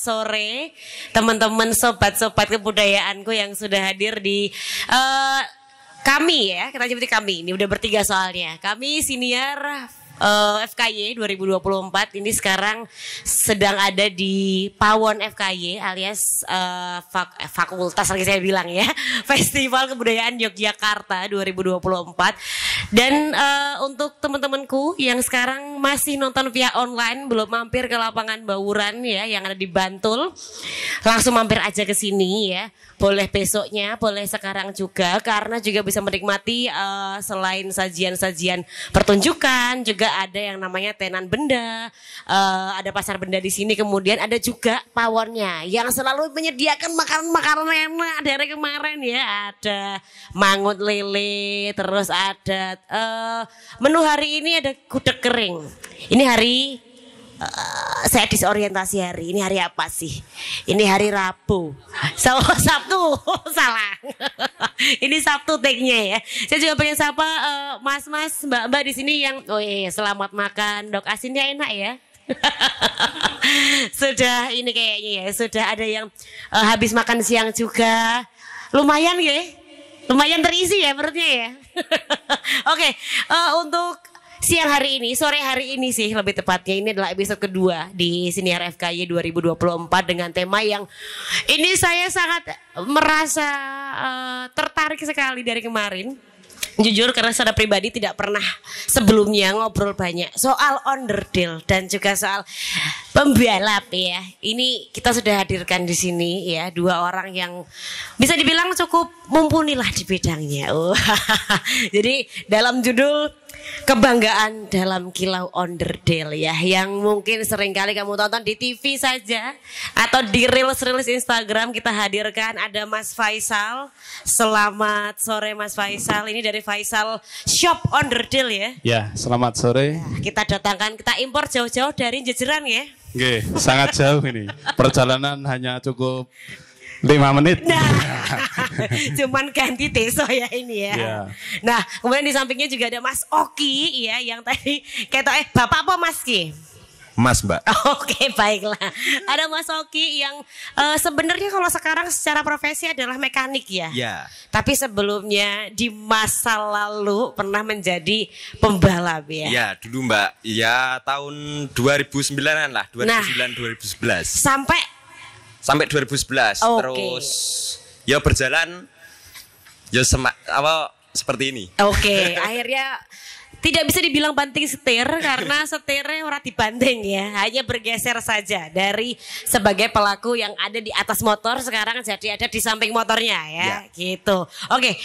sore teman-teman sobat-sobat kebudayaanku yang sudah hadir di kami ya, kita sebutin kami. Ini udah bertiga soalnya. Kami senior FKY 2024 ini sekarang sedang ada di Pawon FKY alias fakultas lagi saya bilang ya, Festival Kebudayaan Yogyakarta 2024. Dan untuk teman-temanku yang sekarang masih nonton via online, belum mampir ke lapangan Bawuran ya yang ada di Bantul, langsung mampir aja ke sini ya. Boleh besoknya, boleh sekarang juga, karena juga bisa menikmati selain sajian-sajian pertunjukan, juga ada yang namanya tenan benda, ada pasar benda di sini, kemudian ada juga pawonnya yang selalu menyediakan makanan-makanan enak dari kemarin ya, ada mangut lele, terus ada menu hari ini ada gudeg kering. Ini hari saya disorientasi hari ini apa sih? Ini hari Rabu. Sabtu salah. Ini Sabtu take-nya ya. Saya juga pengen sapa mas-mas, mbak-mbak di sini yang selamat makan. Dok asinnya enak ya. Sudah ini kayaknya ya, sudah ada yang habis makan siang juga. Lumayan ya. Lumayan terisi ya perutnya ya. Oke, untuk siang hari ini, sore hari ini sih lebih tepatnya, ini adalah episode kedua di Siniar FKY 2024 dengan tema yang ini saya sangat merasa tertarik sekali dari kemarin. Jujur karena secara pribadi tidak pernah sebelumnya ngobrol banyak soal onderdil dan juga soal pembalap ya. Ini kita sudah hadirkan di sini ya, dua orang yang bisa dibilang cukup mumpuni lah di bidangnya. Jadi dalam judul kebanggaan dalam kilau onderdil ya, yang mungkin sering kali kamu tonton di TV saja atau di reels Instagram, kita hadirkan ada Mas Faisal. Selamat sore Mas Faisal, ini dari Faisal Shop Onderdil ya. Ya, selamat sore. Kita datangkan, kita impor jauh-jauh dari Jejeran ya. Oke, sangat jauh ini. Perjalanan hanya cukup 5 menit. Nah, cuman ganti teso ya ini ya. Yeah. Nah, kemudian di sampingnya juga ada Mas Oki ya, yang tadi kayak Bapak apa Mas Ki? Mas Mbak. Oke, baiklah. Ada Mas Oki yang sebenarnya kalau sekarang secara profesi adalah mekanik ya. Ya. Tapi sebelumnya di masa lalu pernah menjadi pembalap ya. Ya, dulu Mbak. Ya, tahun 2009-an lah, 2009-2011. Sampai 2011. Okay. Terus ya berjalan ya seperti ini. Oke, akhirnya tidak bisa dibilang banting setir karena setirnya ora dibanting ya, hanya bergeser saja dari sebagai pelaku yang ada di atas motor sekarang jadi ada di samping motornya ya. Gitu. Oke,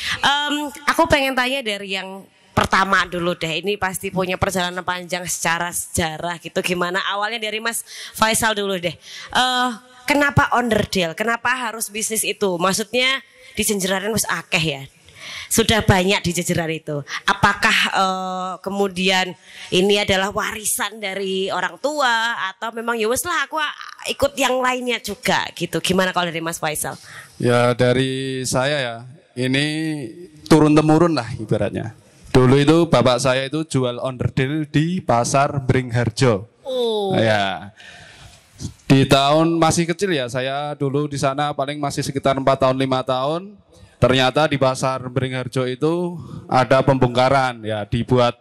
aku pengen tanya dari yang pertama dulu deh, ini pasti punya perjalanan panjang secara sejarah gitu. Gimana awalnya dari Mas Faisal dulu deh. Kenapa onderdil? Kenapa harus bisnis itu? Maksudnya di Jejeran wis akeh ya. Sudah banyak di Jejeran itu. Apakah kemudian ini adalah warisan dari orang tua atau memang ya wis lah aku ikut yang lainnya juga gitu. Gimana kalau dari Mas Faisal? Ya dari saya ya, ini turun temurun lah ibaratnya. Dulu itu bapak saya itu jual onderdil di pasar Beringharjo. Oh. Ya. Di tahun masih kecil ya, saya dulu di sana paling masih sekitar 4 tahun 5 tahun. Ternyata di pasar Beringharjo itu ada pembongkaran ya, dibuat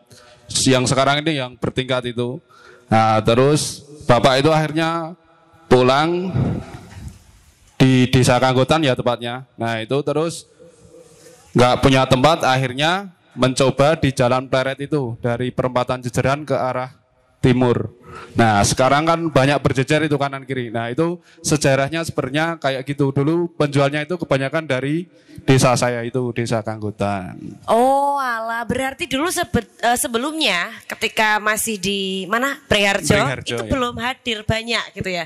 yang sekarang ini yang bertingkat itu. Nah, terus bapak itu akhirnya pulang di Desa Kanggotan ya tepatnya. Nah, itu terus nggak punya tempat, akhirnya mencoba di Jalan Pleret itu dari perempatan Jejeran ke arah timur. Nah, sekarang kan banyak berjejer itu kanan kiri. Nah, itu sejarahnya sebenarnya kayak gitu. Dulu penjualnya itu kebanyakan dari desa saya itu, Desa Kanggotan. Oh, alah, berarti dulu sebelumnya ketika masih di mana? Beringharjo itu ya, belum hadir banyak gitu ya.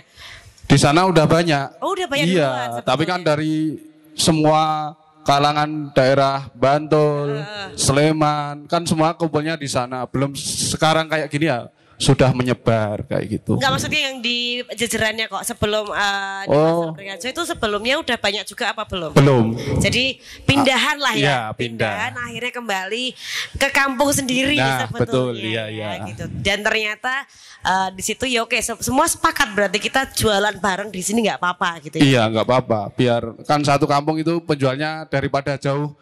Di sana udah banyak. Oh, udah banyak. Iya, tapi kan dari semua kalangan daerah Bantul, Sleman, kan semua kumpulnya di sana. Belum sekarang kayak gini ya. sudah menyebar kayak gitu. Enggak, maksudnya yang di jajarannya kok sebelum di Pasar Beringharjo itu sebelumnya udah banyak juga apa belum? Belum. Jadi pindahan lah ya. Ya, pindahan akhirnya kembali ke kampung sendiri sebetulnya. Betul, iya. Gitu. Dan ternyata di situ ya oke, semua sepakat berarti kita jualan bareng di sini nggak apa-apa gitu ya. Iya, nggak apa-apa. Biar kan satu kampung itu penjualnya daripada jauh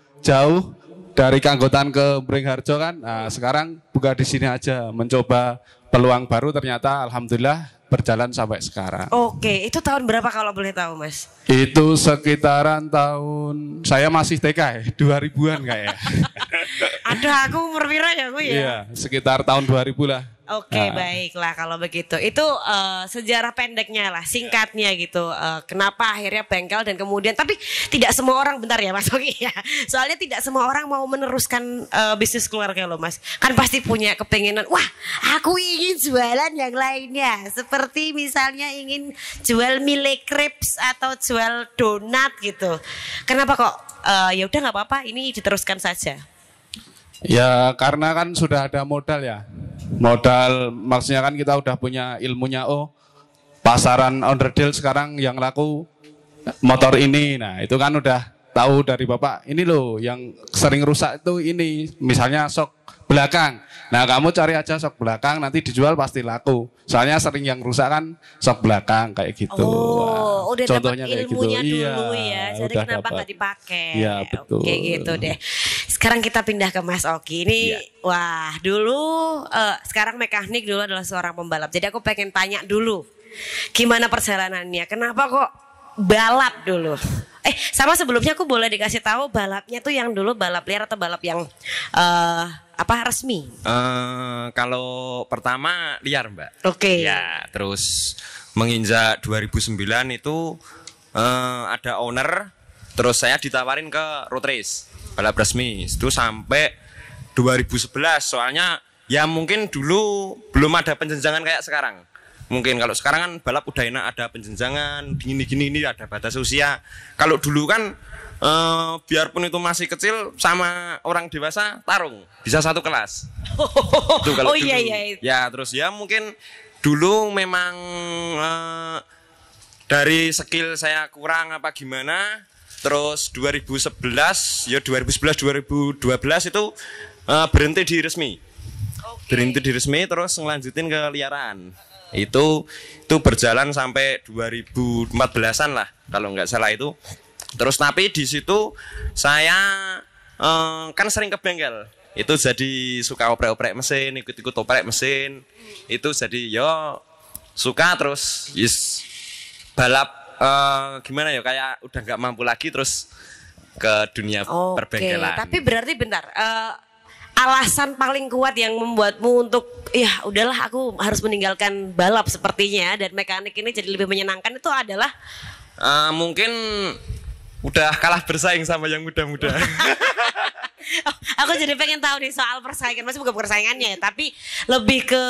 dari Kanggotan ke Beringharjo kan. Nah, sekarang buka di sini aja, mencoba peluang baru, ternyata alhamdulillah berjalan sampai sekarang. Oke, itu tahun berapa kalau boleh tahu, Mas? Itu sekitaran tahun saya masih TK ya, 2000-an kayak. Aduh, aku umur pira ya, aku ya? Iya, sekitar tahun 2000 lah. Oke, baiklah kalau begitu. Itu sejarah pendeknya lah, singkatnya gitu. Kenapa akhirnya bengkel dan kemudian, tapi tidak semua orang, bentar ya Mas Oki ya. Soalnya tidak semua orang mau meneruskan bisnis keluarga loh Mas. Kan pasti punya kepengenan, wah aku ingin jualan yang lainnya. Seperti misalnya ingin jual mie crepes atau jual donat gitu. Kenapa kok ya udah nggak apa-apa, ini diteruskan saja? Ya karena kan sudah ada modal ya. Modal maksudnya kan kita udah punya ilmunya, pasaran onderdil sekarang yang laku motor ini. Nah itu kan udah tahu dari Bapak, ini loh yang sering rusak itu ini. Misalnya sok belakang. Nah kamu cari aja sok belakang, nanti dijual pasti laku. Soalnya sering yang rusak kan sok belakang kayak gitu. Oh, udah contohnya dapat ilmunya kayak gitu. dulu Iya, ya. Jadi kenapa nggak dipakai? Iya betul. Oke gitu deh. Sekarang kita pindah ke Mas Oki. Ini wah dulu sekarang mekanik, dulu adalah seorang pembalap. Jadi aku pengen tanya dulu, gimana perjalanannya? Kenapa kok balap dulu? Sama sebelumnya aku boleh dikasih tahu balapnya tuh yang dulu balap liar atau balap yang resmi? Kalau pertama liar Mbak. Oke. Ya, terus menginjak 2009 itu ada owner, terus saya ditawarin ke road race balap resmi. Itu sampai 2011. Soalnya ya mungkin dulu belum ada penjenjangan kayak sekarang. Mungkin kalau sekarang kan balap udah enak, ada penjenjangan, gini-gini, ini ada batas usia. Kalau dulu kan biarpun itu masih kecil sama orang dewasa tarung, bisa satu kelas. Tuh, kalau dulu. Iya. Ya terus ya mungkin dulu memang dari skill saya kurang apa gimana. Terus 2011 ya 2011 2012 itu berhenti di resmi. Berhenti di resmi terus ngelanjutin ke liaran. Itu berjalan sampai 2014-an lah kalau nggak salah itu. Terus tapi di situ saya kan sering ke bengkel. Itu jadi suka oprek-oprek mesin, ikut-ikut oprek mesin. Itu jadi yo suka terus balap gimana ya, kayak udah nggak mampu lagi terus ke dunia perbengkelan. Tapi berarti bentar, alasan paling kuat yang membuatmu untuk ya udahlah aku harus meninggalkan balap sepertinya dan mekanik ini jadi lebih menyenangkan itu adalah mungkin udah kalah bersaing sama yang muda-muda. Aku jadi pengen tahu nih soal persaingan, masih bukan persaingannya ya, tapi lebih ke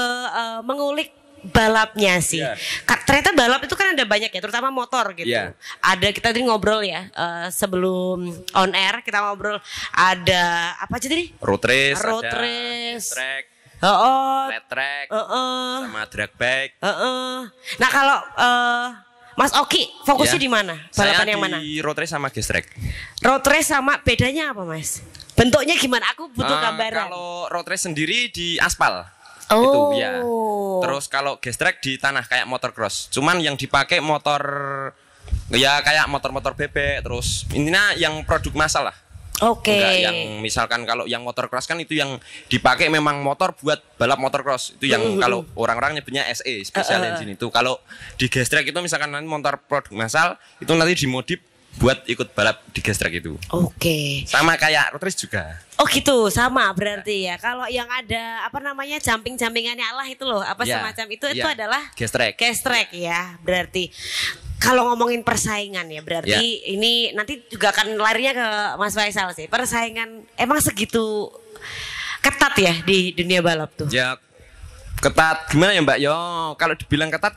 mengulik balapnya sih. Ternyata balap itu kan ada banyak ya, terutama motor gitu. Ada, kita tadi ngobrol ya sebelum on air kita ngobrol, ada apa aja tadi? Road race, track, flat track, sama drag bike. Nah kalau Mas Oki fokusnya di mana? Balapan yang mana? Saya di road race sama gas track. Road race sama bedanya apa Mas? Bentuknya gimana? Aku butuh gambaran. Kalau road race sendiri di aspal. Itu ya. Terus kalau gas track di tanah kayak motocross. Cuman yang dipakai motor ya kayak motor-motor bebek. Terus intinya yang produk massal lah. Enggak yang misalkan kalau yang motocross kan itu yang dipakai memang motor buat balap motocross. Itu yang kalau orang-orang nyebutnya SE, special engine itu. Kalau di gas track itu misalkan nanti motor produk massal itu nanti dimodif buat ikut balap di gas track itu. Sama kayak road race juga. Oh gitu, sama berarti ya. Kalau yang ada apa namanya jumping-jumpingannya Allah itu loh, apa semacam itu adalah gas track. Gas track ya, berarti. Kalau ngomongin persaingan ya, berarti ini nanti juga akan larinya ke Mas Faisal sih. Persaingan emang segitu ketat ya di dunia balap tuh? Ya ketat gimana ya Mbak? Yo kalau dibilang ketat.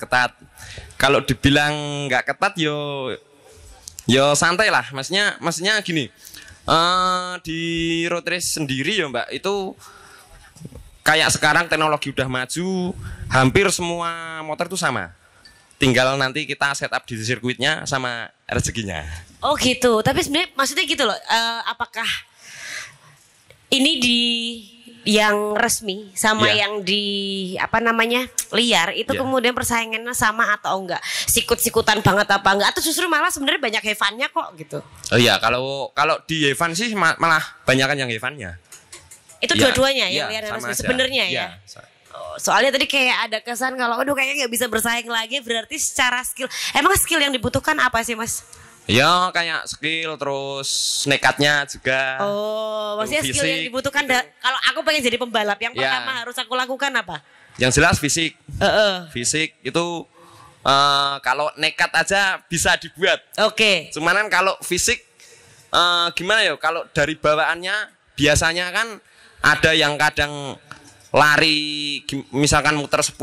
Kalau dibilang nggak ketat yo santai lah. Maksudnya gini. Di road race sendiri ya Mbak, itu kayak sekarang teknologi udah maju, hampir semua motor itu sama. Tinggal nanti kita setup di sirkuitnya sama rezekinya. Oh gitu. Tapi sebenarnya maksudnya gitu loh. Apakah ini di yang resmi sama yang di apa namanya liar itu kemudian persaingannya sama atau enggak? Sikut-sikutan banget apa enggak? Atau justru malah sebenarnya banyak hevannya kok gitu? Oh iya, kalau di hevan sih malah banyakan yang hevannya. Itu dua-duanya yang liar dan resmi aja. sebenarnya ya. Soalnya tadi kayak ada kesan kalau aduh kayaknya nggak bisa bersaing lagi, berarti secara skill. Emang skill yang dibutuhkan apa sih Mas? Ya kayak skill terus nekatnya juga. Oh, maksudnya skill yang dibutuhkan kalau aku pengen jadi pembalap yang pertama harus aku lakukan apa? Yang jelas fisik. Fisik itu kalau nekat aja bisa dibuat. Oke. Cuman kan kalau fisik gimana ya? Kalau dari bawaannya biasanya kan ada yang kadang lari misalkan muter 10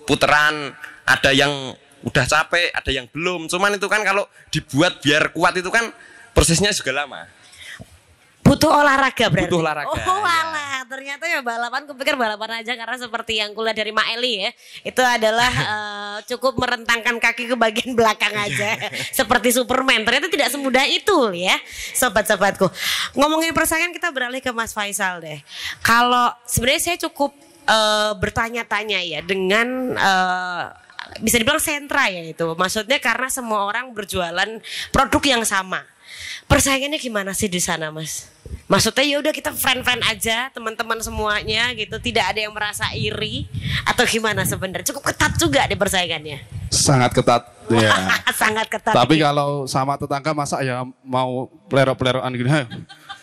puteran, ada yang udah capek, ada yang belum. Cuman itu kan kalau dibuat biar kuat itu kan prosesnya juga lama. Butuh olahraga berarti. Butuh olahraga. Oh alah, ternyata ya balapan, kupikir balapan aja karena seperti yang kuliah dari Mak Eli ya. Itu adalah cukup merentangkan kaki ke bagian belakang aja. Seperti Superman. Ternyata tidak semudah itu ya, sobat-sobatku. Ngomongin persaingan kita beralih ke Mas Faisal deh. Kalau sebenarnya saya cukup bertanya-tanya ya dengan bisa dibilang sentra ya itu. Maksudnya karena semua orang berjualan produk yang sama. Persaingannya gimana sih di sana, Mas? Maksudnya ya udah kita friend-friend aja, teman-teman semuanya gitu, tidak ada yang merasa iri atau gimana sebenarnya? Cukup ketat juga di persaingannya. Sangat ketat ya. Sangat ketat. Tapi kalau sama tetangga masa ya mau pelero-peleroan gini,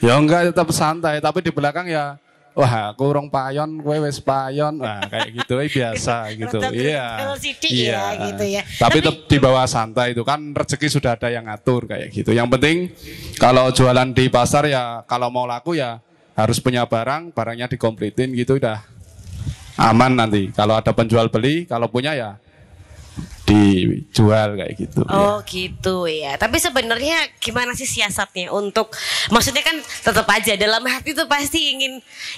ya enggak, tetap santai. Tapi di belakang ya, wah aku rong payon, kowe wis payon, wah kayak gitu biasa gitu. Iya. Iya gitu ya. Tapi tetap di bawah santai itu kan rezeki sudah ada yang ngatur kayak gitu. Yang penting kalau jualan di pasar ya kalau mau laku ya harus punya barangnya dikompletin gitu udah aman nanti. Kalau ada penjual beli, kalau punya ya dijual kayak gitu. Oh gitu ya. Tapi sebenarnya gimana sih siasatnya untuk, maksudnya kan tetap aja dalam hati tuh pasti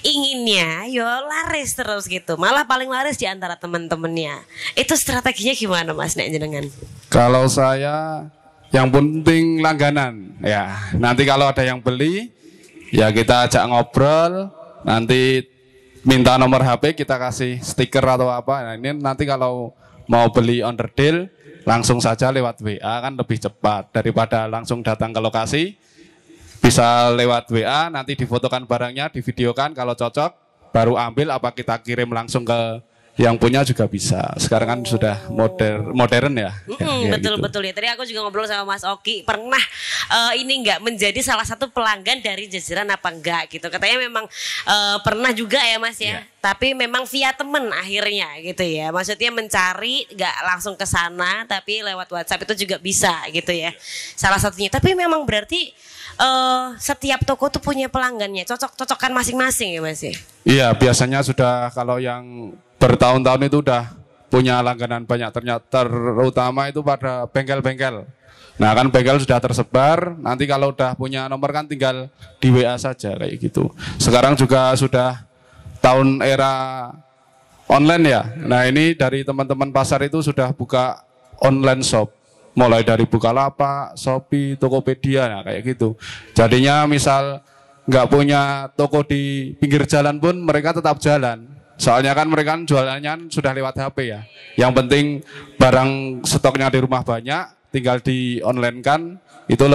inginnya yo laris terus gitu. Malah paling laris di antara teman-temannya. Itu strateginya gimana Mas Nek jenengan? Kalau saya yang penting langganan ya. Nanti kalau ada yang beli ya kita ajak ngobrol, nanti minta nomor HP, kita kasih stiker atau apa. Nah, ini nanti kalau mau beli under deal langsung saja lewat WA kan lebih cepat daripada langsung datang ke lokasi. Bisa lewat WA, nanti difotokan barangnya, divideokan, kalau cocok baru ambil, apa kita kirim langsung ke yang punya juga bisa. Sekarang kan sudah modern ya. Betul ya. Tadi aku juga ngobrol sama Mas Oki, pernah ini enggak menjadi salah satu pelanggan dari Jajaran apa enggak gitu. Katanya memang pernah juga ya Mas ya. Tapi memang via temen akhirnya gitu ya. Maksudnya mencari enggak langsung ke sana, tapi lewat WhatsApp itu juga bisa gitu ya. Salah satunya. Tapi memang berarti setiap toko tuh punya pelanggannya, cocok-cocokan masing-masing ya Mas ya. Iya, biasanya sudah kalau yang bertahun-tahun itu udah punya langganan banyak, terutama itu pada bengkel-bengkel. Nah kan bengkel sudah tersebar, nanti kalau udah punya nomor kan tinggal di WA saja kayak gitu. Sekarang juga sudah tahun era online ya. Nah ini dari teman-teman pasar itu sudah buka online shop. Mulai dari Bukalapak, Shopee, Tokopedia, nah kayak gitu. Jadinya misal nggak punya toko di pinggir jalan pun mereka tetap jalan. Soalnya kan mereka jualannya sudah lewat HP ya. Yang penting barang stoknya di rumah banyak, tinggal di online kan, itu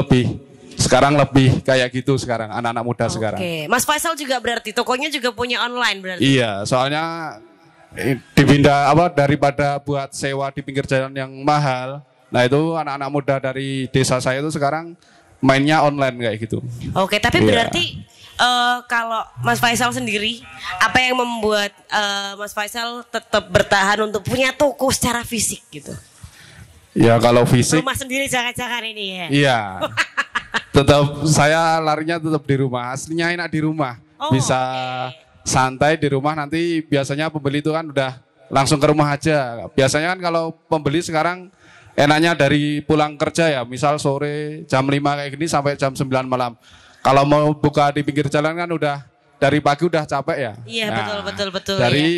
sekarang lebih kayak gitu sekarang anak-anak muda sekarang. Oke, Mas Faisal juga berarti tokonya juga punya online berarti. Iya, soalnya daripada buat sewa di pinggir jalan yang mahal. Nah itu anak-anak muda dari desa saya itu sekarang mainnya online kayak gitu. Oke, tapi berarti kalau Mas Faisal sendiri, apa yang membuat Mas Faisal tetap bertahan untuk punya toko secara fisik gitu? Ya kalau fisik. Rumah sendiri jangan-jangan ini ya? Iya. Tetap saya larinya tetap di rumah. Aslinya enak di rumah. Bisa santai di rumah, nanti biasanya pembeli itu kan udah langsung ke rumah aja. Biasanya kan kalau pembeli sekarang enaknya dari pulang kerja ya, misal sore jam 5 kayak gini sampai jam 9 malam. Kalau mau buka di pinggir jalan kan udah dari pagi udah capek ya. Iya, betul. Dari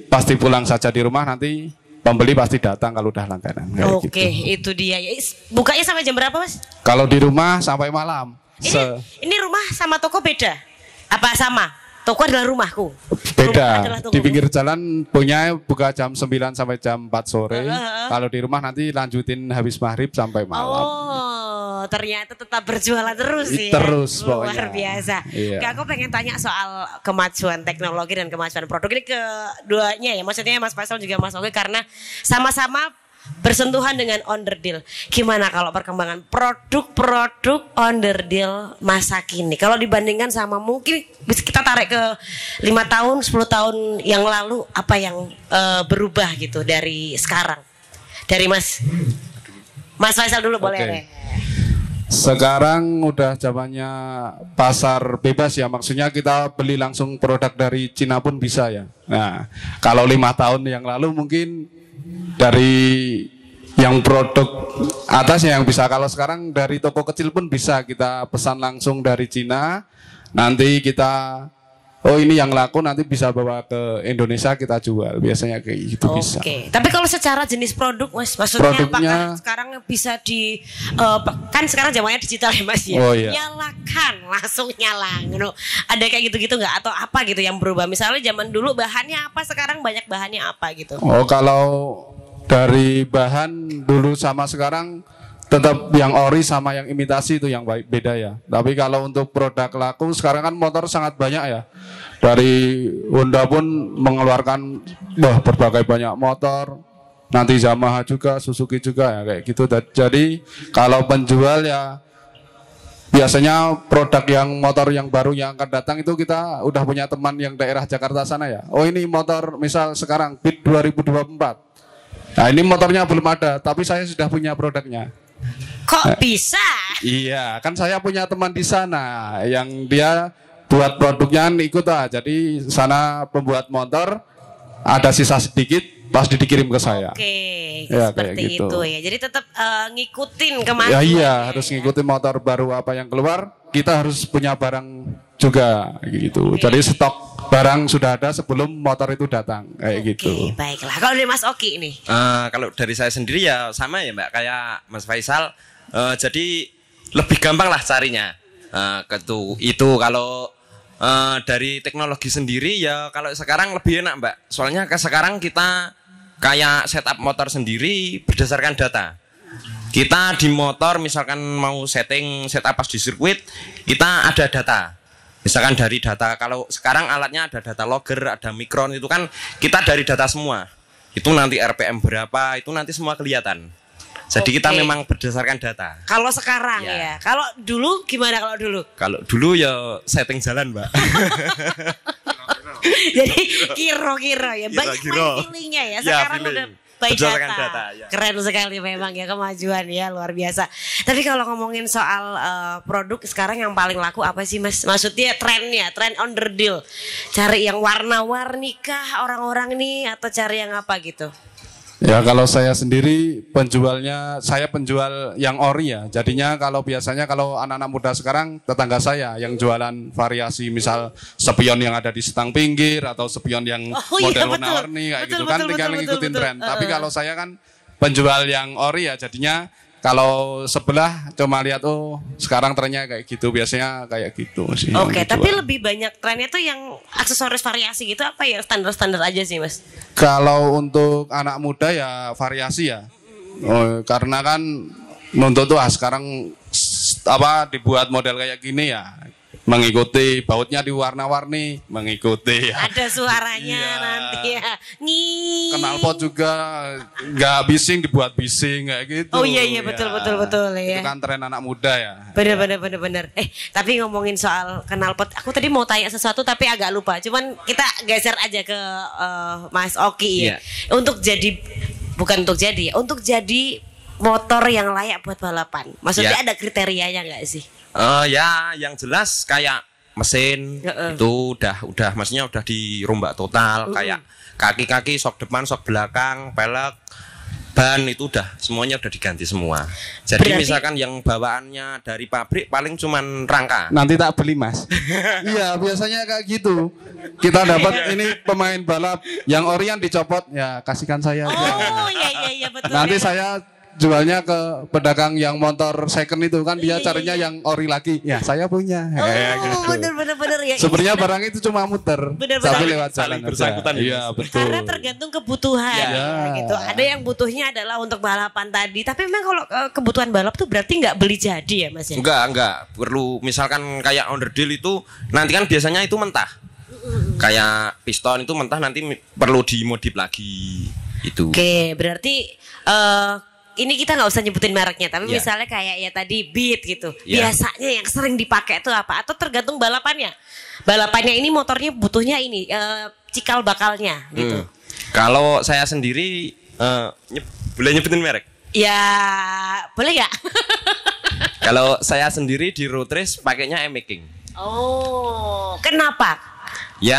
pasti pulang saja di rumah, nanti pembeli pasti datang kalau udah langganan. Oke, itu dia. Bukanya sampai jam berapa, Mas? Kalau di rumah sampai malam. Ini rumah sama toko beda? Apa sama? Toko adalah rumahku. Beda. Di pinggir jalan punya buka jam 9 sampai jam 4 sore. Kalau di rumah nanti lanjutin habis maghrib sampai malam. Oh, ternyata tetap berjualan terus ya. Terus pokoknya. Luar biasa. Iya. Aku pengen tanya soal kemajuan teknologi dan kemajuan produk ini keduanya ya. Maksudnya Mas Faisal juga Mas Oki karena sama-sama bersentuhan dengan Onderdil. Gimana kalau perkembangan produk-produk Onderdil masa kini? Kalau dibandingkan sama mungkin bisa kita tarik ke 5 tahun, 10 tahun yang lalu, apa yang berubah gitu dari sekarang? Dari Mas Faisal dulu boleh deh. Sekarang udah zamannya pasar bebas ya, maksudnya kita beli langsung produk dari Cina pun bisa ya. Nah, kalau 5 tahun yang lalu mungkin dari yang produk atas yang bisa, kalau sekarang dari toko kecil pun bisa kita pesan langsung dari Cina, nanti kita ini yang laku nanti bisa bawa ke Indonesia kita jual, biasanya kayak gitu bisa. Oke, tapi kalau secara jenis produk Mas, maksudnya apakah sekarang bisa kan sekarang zamannya digital ya Mas ya, nyalakan langsung nyala, ada kayak gitu-gitu nggak atau apa gitu yang berubah? Misalnya zaman dulu bahannya apa, sekarang banyak bahannya apa gitu? Oh, kalau dari bahan dulu sama sekarang tetap yang ori sama yang imitasi itu yang beda ya. Tapi kalau untuk produk laku sekarang kan motor sangat banyak ya. Dari Honda pun mengeluarkan berbagai banyak motor. Nanti Yamaha juga, Suzuki juga ya kayak gitu. Jadi kalau penjual ya biasanya produk yang motor yang baru yang akan datang itu kita udah punya teman yang daerah Jakarta sana ya. Oh ini motor misal sekarang Beat 2024. Nah ini motornya belum ada, tapi saya sudah punya produknya. Kok bisa? Iya, kan saya punya teman di sana yang dia buat produknya ikut jadi sana pembuat motor ada sisa sedikit pas dikirim ke saya. Oke, ya, seperti gitu. Itu ya. Jadi tetap ngikutin kemajuan. Ya iya, harus ngikutin motor baru apa yang keluar. Kita harus punya barang juga gitu. Jadi stok barang sudah ada sebelum motor itu datang kayak gitu. Baiklah. Kalau dari Mas Oki ini? Kalau dari saya sendiri ya sama ya Mbak, kayak Mas Faisal. Jadi lebih gampang lah carinya. Itu kalau dari teknologi sendiri ya kalau sekarang lebih enak Mbak. Soalnya sekarang kita kayak setup motor sendiri berdasarkan data. Kita di motor misalkan mau setup pas di sirkuit, kita ada data. Misalkan dari data, kalau sekarang alatnya ada data logger, ada mikron, itu kan kita dari data semua. Itu nanti RPM berapa, itu nanti semua kelihatan. Jadi kita memang berdasarkan data. Kalau sekarang ya. Kalau dulu gimana kalau dulu? Kalau dulu ya setting jalan Mbak. Jadi kira-kira ya. Banyak feelingnya ya. Sekarang udah by data. Ya. Keren sekali memang ya kemajuan ya, luar biasa. Tapi kalau ngomongin soal produk sekarang yang paling laku apa sih Mas? Maksudnya trennya, tren Onderdil. Cari yang warna-warni kah orang-orang nih atau cari yang apa gitu? Ya kalau saya sendiri penjualnya, saya penjual yang ori ya. Jadinya kalau biasanya kalau anak-anak muda sekarang tetangga saya yang jualan variasi misal spion yang ada di setang pinggir atau spion yang model warna-warni kayak gitu kan tinggal ngikutin tren. Tapi kalau saya kan penjual yang ori ya, jadinya kalau sebelah cuma lihat sekarang trennya kayak gitu, biasanya kayak gitu sih. Oke, tapi lebih banyak trennya tuh yang aksesoris variasi gitu apa ya, standar-standar aja sih Mas? Kalau untuk anak muda ya variasi ya. Karena kan nuntut tuh sekarang dibuat model kayak gini ya. Mengikuti bautnya diwarna-warni, mengikuti ya. Ada suaranya nanti ya. Knalpot juga nggak bising dibuat bising kayak gitu. Oh iya betul ya. Itu kan tren anak muda ya. Bener. Tapi ngomongin soal knalpot, aku tadi mau tanya sesuatu tapi agak lupa. Cuman kita geser aja ke Mas Oki ya. Untuk jadi motor yang layak buat balapan. Maksudnya ada kriterianya nggak sih? Ya yang jelas kayak mesin itu udah maksudnya udah dirombak total, kayak kaki-kaki, sok depan, sok belakang, pelek, ban itu semuanya udah diganti semua. Jadi Berarti, misalkan yang bawaannya dari pabrik paling cuman rangka. Nanti tak beli mas. Iya biasanya kayak gitu. Kita dapat ini pemain balap yang Orion dicopot, ya kasihkan saya aja. oh iya betul. Nanti ya. saya jualnya ke pedagang yang motor second itu kan dia carinya yang ori lagi. Ya saya punya. Oh bener ya. Sebenarnya barang itu cuma muter. Bener-bener. Tapi lewat jalan Saling bersangkutan. Iya betul. Karena tergantung kebutuhan Ya. gitu. Ada yang butuhnya adalah untuk balapan tadi. Tapi memang kalau kebutuhan balap tuh berarti nggak beli jadi ya mas ya? Enggak. Perlu misalkan kayak underdeal itu nanti kan biasanya itu mentah. Kayak piston itu mentah nanti perlu dimodif lagi itu. Oke, berarti ini kita nggak usah nyebutin mereknya, tapi Ya. misalnya kayak ya tadi Beat gitu. Ya. Biasanya yang sering dipakai itu apa? Atau tergantung balapannya. Balapannya ini motornya butuhnya ini cikal bakalnya gitu. Kalau saya sendiri boleh nyebutin merek? Ya, boleh ya? Kalau saya sendiri di road race pakainya M-Making. Oh, kenapa? Ya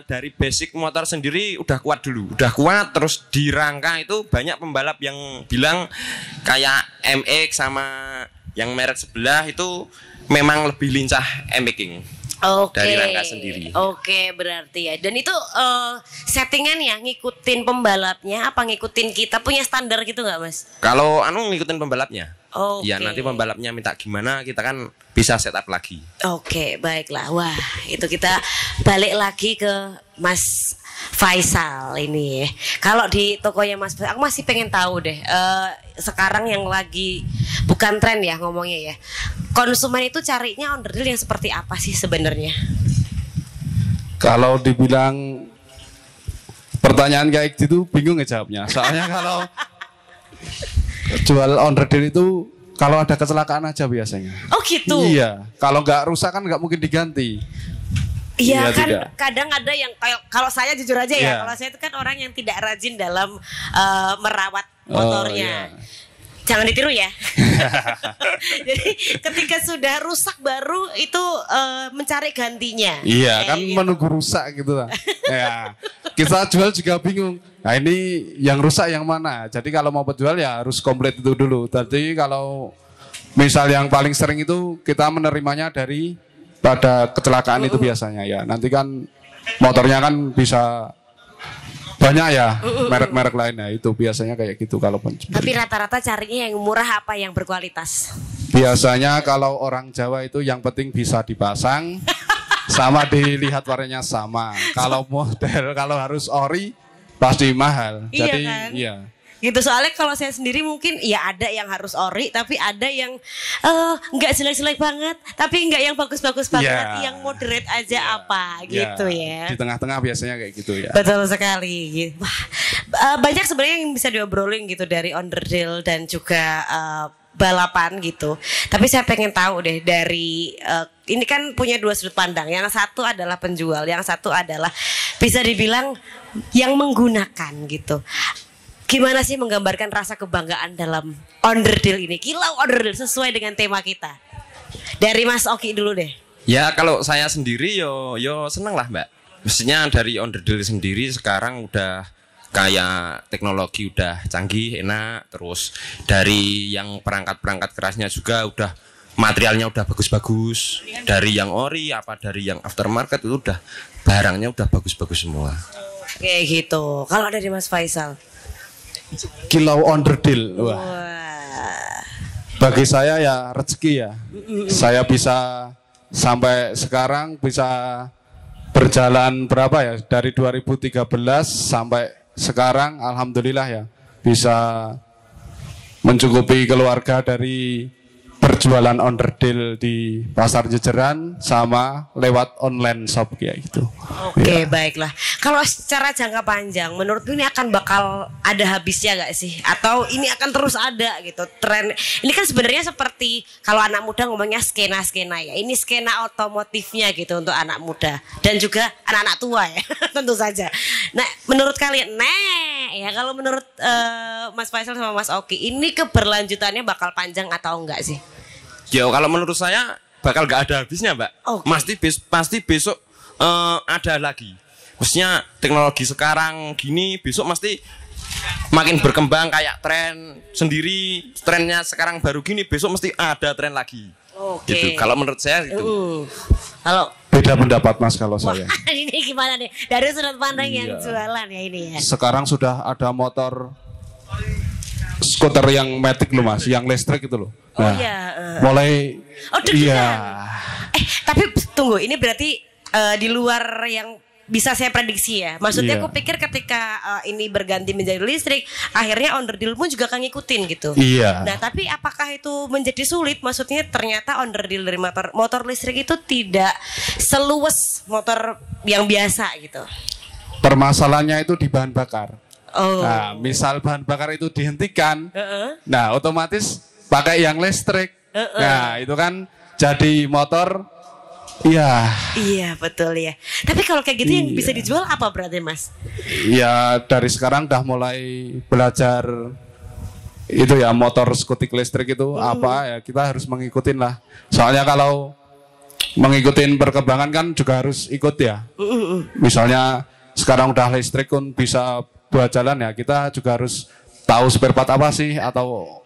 dari basic motor sendiri udah kuat dulu, udah kuat terus di rangka itu banyak pembalap yang bilang kayak MX sama yang merek sebelah itu memang lebih lincah M-Making. Oke. Dari rangka sendiri. Oke, berarti ya. Dan itu settingan ya ngikutin pembalapnya apa ngikutin kita punya standar gitu nggak mas? Kalau ngikutin pembalapnya. Oke. Ya nanti pembalapnya minta gimana kita kan bisa setup lagi. Oke, baiklah. Wah, itu kita balik lagi ke Mas Faisal ini ya. Kalau di tokonya Mas Faisal, aku masih pengen tahu deh. Sekarang yang lagi bukan tren ya ngomongnya ya. Konsumen itu carinya underdeal yang seperti apa sih sebenarnya? Kalau dibilang pertanyaan kayak gitu bingung ngejawabnya. Soalnya kalau jual underdeal itu kalau ada kecelakaan aja biasanya. Oh gitu. Iya, kalau nggak rusak kan nggak mungkin diganti. Iya Iya, kan tidak. kadang ada yang kalau saya jujur aja ya, Iya. kalau saya itu kan orang yang tidak rajin dalam merawat Oh, motornya. iya. Jangan ditiru ya. Jadi ketika sudah rusak baru itu mencari gantinya. Iya, Kayak kan gitu. menunggu rusak gitu lah. Ya, kita jual juga bingung. Nah ini yang rusak yang mana? Jadi kalau mau jual ya harus komplit itu dulu. Jadi kalau misal yang paling sering itu kita menerimanya dari pada kecelakaan itu biasanya ya. Nanti kan motornya kan bisa banyak ya merek-merek lainnya itu biasanya kayak gitu kalau Tapi rata-rata carinya yang murah apa yang berkualitas? biasanya kalau orang Jawa itu yang penting bisa dipasang sama dilihat warnanya sama. Kalau model kalau harus ori pasti mahal. Iya Jadi kan? iya. Gitu soalnya kalau saya sendiri mungkin ya ada yang harus ori tapi ada yang nggak jelek-jelek banget tapi nggak yang bagus-bagus banget Iya. yang moderate aja apa gitu ya. Di tengah-tengah biasanya kayak gitu ya. Betul sekali. Wah, banyak sebenarnya yang bisa diobrolin gitu dari underdeal dan juga balapan gitu. Tapi saya pengen tahu deh dari ini kan punya dua sudut pandang. Yang satu adalah penjual, yang satu adalah bisa dibilang yang menggunakan gitu. Gimana sih menggambarkan rasa kebanggaan dalam underdeal ini? Kilau underdeal sesuai dengan tema kita. Dari Mas Oki dulu deh. Ya kalau saya sendiri yo seneng lah Mbak. Mestinya dari underdeal sendiri sekarang udah kayak teknologi udah canggih, enak. Terus dari yang perangkat-perangkat kerasnya juga udah materialnya udah bagus-bagus. Dari yang ori apa dari yang aftermarket itu udah barangnya udah bagus-bagus semua. Kayak gitu. Kalau dari Mas Faisal. Kilau underdeal. Wah. Wah. Bagi saya ya rezeki ya. Saya bisa sampai sekarang bisa berjalan berapa ya? Dari 2013 sampai sekarang alhamdulillah ya bisa mencukupi keluarga dari berjualan underdeal di pasar jajaran sama lewat online shop kayak gitu. Oke, baiklah. Kalau secara jangka panjang, menurut ini akan bakal ada habisnya gak sih? Atau ini akan terus ada gitu tren? Ini kan sebenarnya seperti kalau anak muda ngomongnya skena-skena ya. Ini skena otomotifnya gitu untuk anak muda dan juga anak-anak tua ya, tentu saja. Nah, menurut kalian, ya kalau menurut Mas Faisal sama Mas Oki, ini keberlanjutannya bakal panjang atau enggak sih? Ya kalau menurut saya bakal gak ada habisnya Mbak. Oke. Pasti besok ada lagi. Maksudnya teknologi sekarang gini besok mesti makin berkembang kayak tren sendiri, trennya sekarang baru gini, besok mesti ada tren lagi. Oke. Gitu. Kalau menurut saya gitu. Halo. Beda pendapat Mas kalau saya. Ini gimana nih? Dari sudut pandang yang Iya. jualan ya ini ya. Sekarang sudah ada motor skuter yang matic loh Mas, yang listrik itu loh. Oh iya. Mulai Oh, deg-degan. iya. Tapi tunggu, ini berarti di luar yang bisa saya prediksi ya. Maksudnya Iya. aku pikir ketika ini berganti menjadi listrik, akhirnya onderdil pun juga akan ngikutin gitu. Iya. Nah, tapi apakah itu menjadi sulit? Maksudnya ternyata onderdil dari motor listrik itu tidak seluas motor yang biasa gitu. Permasalahannya itu di bahan bakar. Oh. Nah, misal bahan bakar itu dihentikan, Heeh. nah otomatis pakai yang listrik. Nah, itu kan jadi motor. Iya. Iya, betul ya. Tapi kalau kayak gitu yang Iya. bisa dijual apa berarti, Mas? Ya dari sekarang udah mulai belajar itu ya, motor skutik listrik itu apa ya, kita harus mengikutin lah. Soalnya kalau mengikutin perkembangan kan juga harus ikut ya. Misalnya sekarang udah listrik pun bisa buat jalan ya, kita juga harus tahu spare part apa sih atau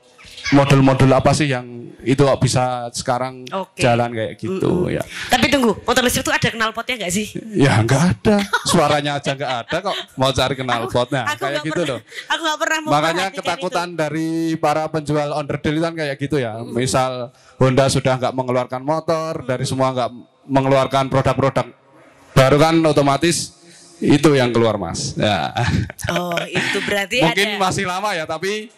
model-model apa sih yang itu bisa sekarang Oke. jalan kayak gitu ya. Tapi tunggu, motor listrik itu ada knalpotnya nggak sih? Ya nggak ada, suaranya aja nggak ada kok. Mau cari knalpotnya Aku kayak nggak gitu pernah- loh. Aku nggak pernah Makanya memperhatikan ketakutan itu. dari para penjual onderdil kan kayak gitu ya. Misal Honda sudah nggak mengeluarkan motor, dari semua nggak mengeluarkan produk-produk baru kan otomatis itu yang keluar Mas. Ya. Oh, itu berarti Mungkin ada. masih lama ya, tapi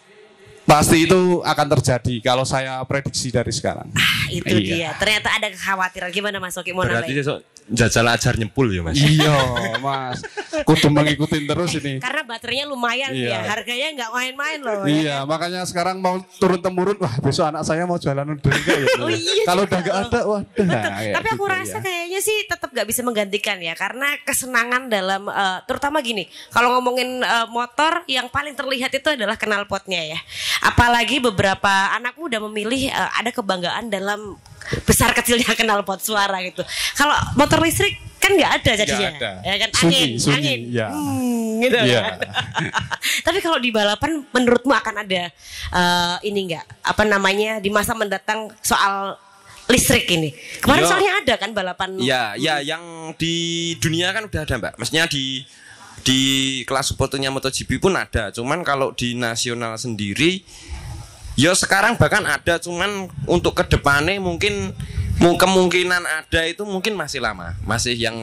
pasti itu akan terjadi kalau saya prediksi dari sekarang. Itu Iya. dia. Ternyata ada kekhawatiran. Gimana Mas Oki mau Berarti nambahin? besok jajal ajar nyempul ya Mas. Iya, Mas. Kudu mengikutin terus ini. Karena baterainya lumayan Iya. ya. Harganya nggak main-main loh. ya. Iya, makanya sekarang mau turun temurun, wah besok anak saya mau jualan onderdil kayak gitu. Oh iya Kalau juga udah nggak loh. ada, waduh. Nah, kayak Tapi aku gitu rasa ya. kayaknya sih tetap gak bisa menggantikan ya, karena kesenangan dalam terutama gini, kalau ngomongin motor yang paling terlihat itu adalah knalpotnya ya. Apalagi beberapa anak muda memilih ada kebanggaan dalam besar kecilnya knalpot suara gitu. Kalau motor listrik kan nggak ada jadinya, Nggak ada. ya kan Sunyi, angin, sunyi, angin, ya. gitu Iya. kan. Tapi kalau di balapan, menurutmu akan ada ini nggak, apa namanya di masa mendatang soal listrik ini? Kemarin Yo. soalnya ada kan balapan. Ya, ya yang di dunia kan udah ada Mbak. Maksudnya di kelas fotonya MotoGP pun ada. Cuman kalau di nasional sendiri, ya sekarang bahkan ada. Cuman untuk kedepannya mungkin kemungkinan ada itu mungkin masih lama. Masih yang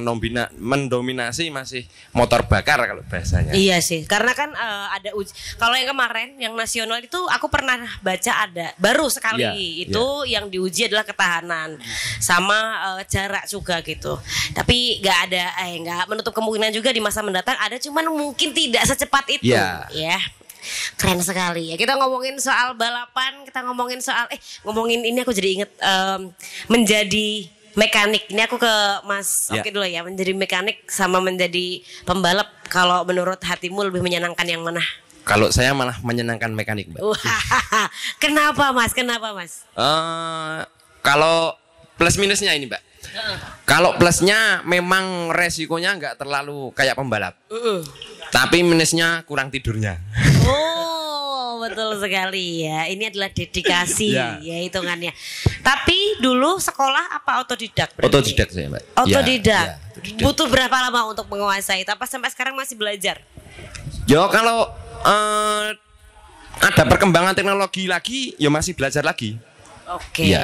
mendominasi masih motor bakar kalau bahasanya. Iya sih, karena kan ada kalau yang kemarin yang nasional itu aku pernah baca ada baru sekali Iya, itu yang diuji adalah ketahanan sama jarak juga gitu. Tapi nggak menutup kemungkinan juga di masa mendatang ada, cuman mungkin tidak secepat itu Iya. ya. Keren sekali ya. Kita ngomongin soal balapan, kita ngomongin soal ngomongin ini aku jadi inget menjadi mekanik. Ini aku ke Mas Ya. Oki dulu ya, menjadi mekanik sama menjadi pembalap. Kalau menurut hatimu lebih menyenangkan yang mana? Kalau saya malah menyenangkan mekanik, Mbak. Wah, kenapa Mas? Kenapa Mas? Kalau plus minusnya ini, Mbak. Kalau plusnya memang resikonya nggak terlalu kayak pembalap. Tapi minusnya kurang tidurnya. Oh, betul sekali ya. Ini adalah dedikasi Ya. ya hitungannya. Tapi dulu sekolah apa otodidak berarti? Otodidak saya, Mbak. Otodidak. Ya, otodidak. Butuh berapa lama untuk menguasai? Apa sampai sekarang masih belajar? Yo kalau ada perkembangan teknologi lagi, ya masih belajar lagi. Oke. Iya.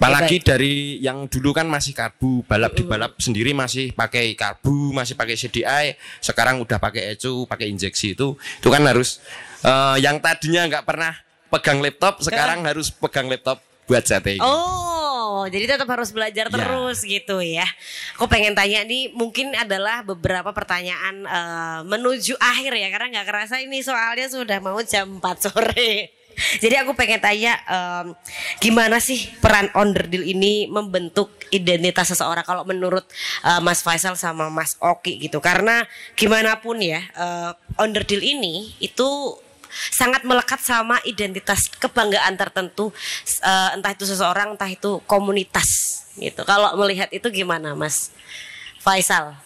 Apalagi Baik. dari yang dulu kan masih karbu, balap di balap sendiri masih pakai karbu, masih pakai CDI, sekarang udah pakai ECU, pakai injeksi itu kan harus yang tadinya nggak pernah pegang laptop, sekarang harus pegang laptop buat setting. Oh, jadi tetap harus belajar terus gitu ya. Aku pengen tanya nih, mungkin adalah beberapa pertanyaan menuju akhir ya, karena nggak kerasa ini soalnya sudah mau jam 4 sore. Jadi aku pengen tanya, gimana sih peran onderdil ini membentuk identitas seseorang kalau menurut Mas Faisal sama Mas Oki gitu? Karena gimana pun ya, onderdil ini itu sangat melekat sama identitas kebanggaan tertentu, entah itu seseorang, entah itu komunitas gitu. Kalau melihat itu gimana Mas Faisal?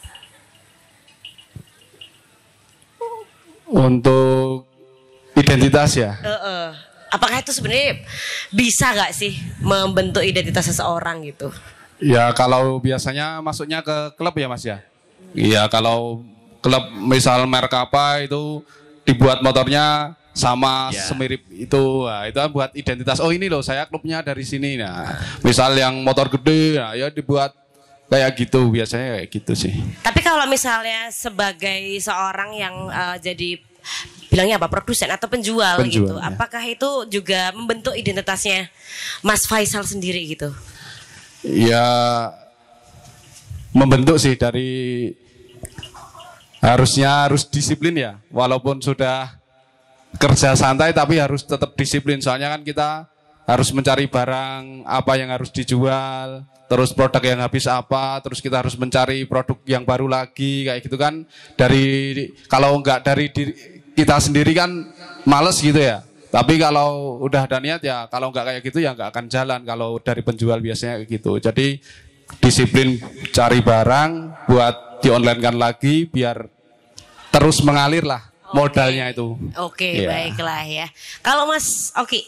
Untuk Identitas ya. Apakah itu sebenarnya bisa nggak sih membentuk identitas seseorang gitu? Ya kalau biasanya masuknya ke klub ya Mas ya. Iya kalau klub misal merek apa itu dibuat motornya sama semirip itu, nah, itu kan buat identitas. Oh ini loh saya klubnya dari sini. Nah, misal yang motor gede, nah, ya dibuat kayak gitu biasanya kayak gitu sih. Tapi kalau misalnya sebagai seorang yang jadi bilangnya apa produsen atau penjual gitu, ya. Apakah itu juga membentuk identitasnya Mas Faisal sendiri gitu? Ya membentuk sih dari harus disiplin ya, walaupun sudah kerja santai tapi harus tetap disiplin soalnya kan kita harus mencari barang apa yang harus dijual, terus produk yang habis apa, terus kita harus mencari produk yang baru lagi kayak gitu kan. Kalau enggak dari kita sendiri kan males gitu ya. Tapi kalau udah ada niat ya kalau enggak kayak gitu ya enggak akan jalan kalau dari penjual biasanya kayak gitu. Jadi disiplin cari barang buat di online kan lagi biar terus mengalir lah. Modalnya itu. Oke, baiklah ya. Kalau Mas Oki?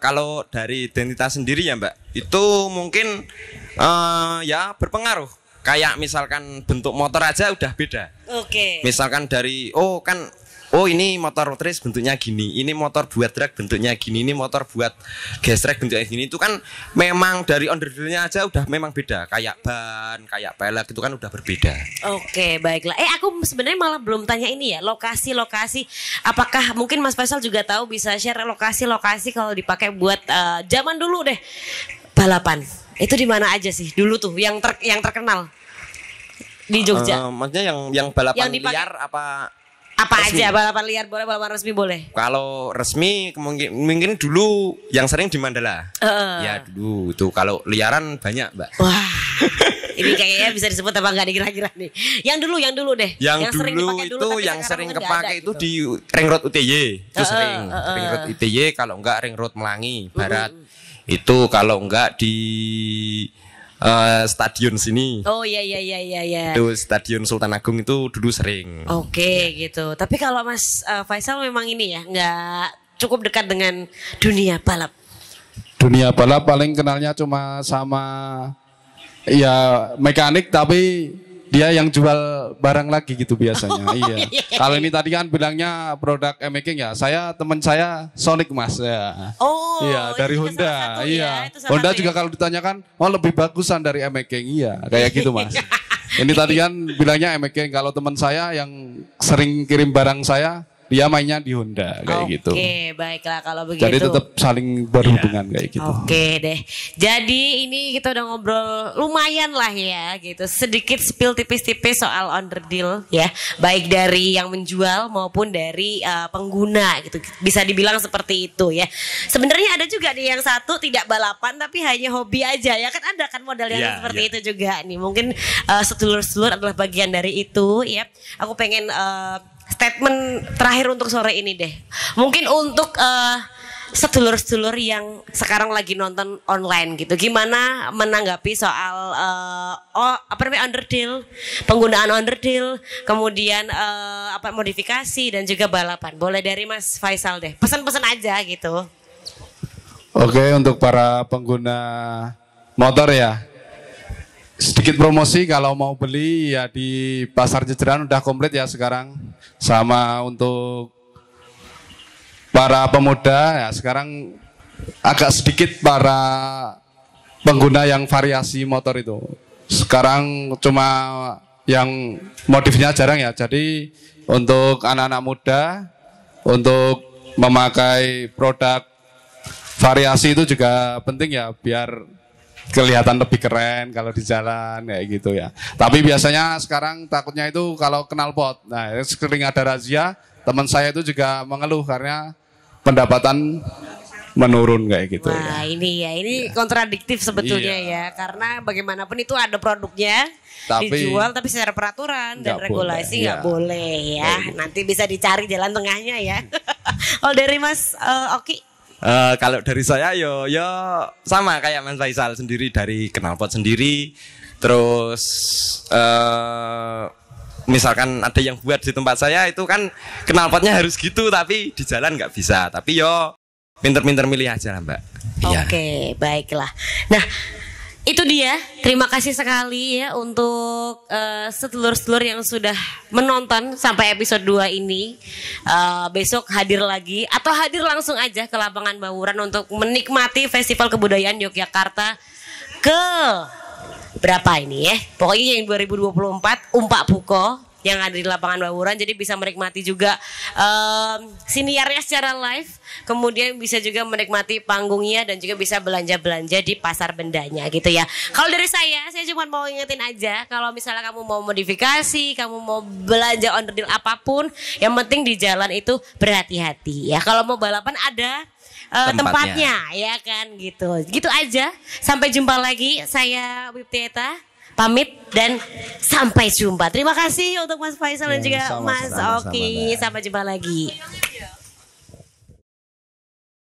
Kalau dari identitas sendiri ya Mbak, itu mungkin ya berpengaruh. Kayak misalkan bentuk motor aja udah beda. Misalkan dari oh ini motor race bentuknya gini, ini motor buat drag bentuknya gini, ini motor buat gas track bentuknya gini. Itu kan memang dari underdealnya aja udah memang beda. Kayak ban, kayak pelek itu kan udah berbeda. Oke, baiklah. Aku sebenarnya malah belum tanya ini ya, lokasi-lokasi. Apakah mungkin Mas Faisal juga tahu bisa share lokasi-lokasi kalau dipakai buat zaman dulu deh balapan. Itu di mana aja sih dulu tuh yang terkenal di Jogja? Maksudnya yang balapan yang liar apa resmi. Aja balapan liar boleh, balapan resmi boleh. Kalau resmi mungkin dulu yang sering di Mandala. Ya dulu itu kalau liaran banyak Mbak. Wah, ini kayaknya bisa disebut apa nggak kira-kira nih? Yang dulu deh. Yang dulu itu yang sering kepake itu di Ring Road UTY itu sering. Ring Road UTY kalau enggak Ring Road Melangi Barat. Itu kalau enggak di stadion sini. Oh iya. Itu Stadion Sultan Agung itu dulu sering. Oke, gitu. Tapi kalau Mas Faisal memang ini ya nggak cukup dekat dengan dunia balap. Dunia balap paling kenalnya cuma sama ya mekanik tapi dia yang jual barang lagi gitu biasanya. Iya. Kalau ini tadi kan bilangnya produk e-making ya. Teman saya Sonic Mas ya. Oh. Iya, dari Honda. Iya. Honda juga kalau ditanyakan, lebih bagusan dari e-making. Iya, kayak gitu Mas. Ini tadi kan bilangnya e-making. Kalau teman saya yang sering kirim barang saya, dia mainnya di Honda kayak gitu. Oke, baiklah kalau begitu. Jadi tetap saling berhubungan kayak gitu. Oke deh. Jadi ini kita udah ngobrol lumayan lah ya gitu. Sedikit spill tipis-tipis soal underdeal ya. Baik dari yang menjual maupun dari pengguna gitu. Bisa dibilang seperti itu ya. Sebenarnya ada juga nih yang satu tidak balapan tapi hanya hobi aja ya. Kan ada kan model yang seperti itu juga nih. Mungkin sedulur-sedulur adalah bagian dari itu ya. Aku pengen statement terakhir untuk sore ini deh. Mungkin untuk sedulur-sedulur yang sekarang lagi nonton online gitu. Gimana menanggapi soal underdeal, penggunaan underdeal, kemudian modifikasi dan juga balapan. Boleh dari Mas Faisal deh. Pesan-pesan aja gitu. Oke, untuk para pengguna motor ya. Sedikit promosi kalau mau beli ya di Pasar Jejeran udah komplit ya sekarang. Sama untuk para pemuda ya sekarang agak sedikit para pengguna yang variasi motor itu. Sekarang cuma yang modifnya jarang ya. Jadi untuk anak-anak muda untuk memakai produk variasi itu juga penting ya biar kelihatan lebih keren kalau di jalan kayak gitu ya. Tapi biasanya sekarang takutnya itu kalau knalpot. Nah, sering ada razia, teman saya itu juga mengeluh karena pendapatan menurun kayak gitu. Wah, ini kontradiktif sebetulnya ya. Karena bagaimanapun itu ada produknya dijual tapi secara peraturan dan regulasi nggak boleh ya. Nanti bisa dicari jalan tengahnya ya. Kalau dari Mas Oki? Kalau dari saya yo sama kayak Mas Faisal sendiri dari knalpot sendiri. Terus misalkan ada yang buat di tempat saya itu kan knalpotnya harus gitu, tapi di jalan nggak bisa. Tapi yo pinter-pinter milih aja lah Mbak. Oke, baiklah. Nah, itu dia. Terima kasih sekali ya untuk sedulur-sedulur yang sudah menonton sampai episode 2 ini. Besok hadir lagi atau hadir langsung aja ke lapangan Bawuran untuk menikmati Festival Kebudayaan Yogyakarta ke berapa ini ya? Pokoknya yang 2024 Umpak Buko yang ada di lapangan Bawuran, jadi bisa menikmati juga siniarnya secara live, kemudian bisa juga menikmati panggungnya dan juga bisa belanja-belanja di pasar bendanya gitu ya. Kalau dari saya cuma mau ingetin aja, kalau misalnya kamu mau modifikasi, kamu mau belanja onderdil apapun, yang penting di jalan itu berhati-hati ya. Kalau mau balapan ada tempatnya ya kan gitu. Gitu aja. Sampai jumpa lagi. Saya Wiptieta pamit dan sampai jumpa. Terima kasih untuk Mas Faisal dan juga Mas Oki. Sampai jumpa lagi.